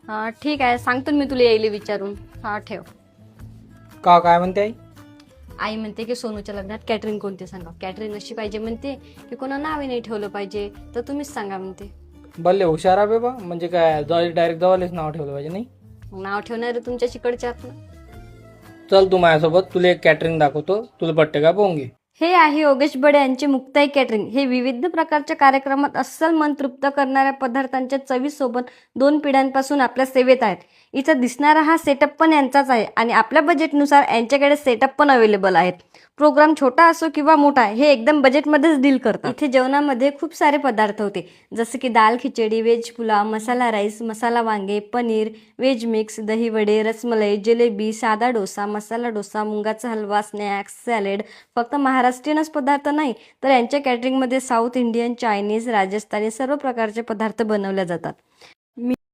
हा ठीक आहे, सांगतो मी तुला यायला विचारून. हा ठेव. काय म्हणते आई? आई म्हणते की सोनूच्या लग्नात कॅटरिंग कोणते सांगा. कॅटरिंग अशी पाहिजे म्हणते की कोणा नावे नाही ठेवलं पाहिजे, तर तुम्हीच सांगा म्हणते. भले हुशार आहे बा. म्हणजे काय डायरेक्ट जवळच नाव ठेवलं पाहिजे नाही? मग नाव ठेवणार आहे तुमच्या तिकडच्यात ना. चल तू माझ्यासोबत, तुला एक कॅटरिंग दाखवतो. तुला पट्टे का पोंगे. हे आहे योगेश बडे यांचे मुक्ताई कॅटरिंग. हे विविध प्रकारच्या कार्यक्रमात अस्सल मन तृप्त करणाऱ्या पदार्थांच्या चवीसोबत 2 पिढ्यांपासून आपल्या सेवेत आहेत. इथं दिसणारा हा सेटअप पण यांचाच आहे आणि आपल्या बजेटनुसार यांच्याकडे सेटअप पण अवेलेबल आहेत. प्रोग्राम छोटा असो किंवा मोठा, हे एकदम बजेटमध्येच डील करतात. इथे जेवणामध्ये खूप सारे पदार्थ होते, जसे की दाल खिचडी, व्हेज पुलाव, मसाला राईस, मसाला वांगे, पनीर, व्हेज मिक्स, दही वडे, रसमलाई, जलेबी, साधा डोसा, मसाला डोसा, मुंगाचा हलवा, स्नॅक्स, सॅलेड. फक्त महाराष्ट्रीयनच पदार्थ नाही, तर यांच्या कॅटरिंगमध्ये साऊथ इंडियन, चायनीज, राजस्थानी सर्व प्रकारचे पदार्थ बनवले जातात.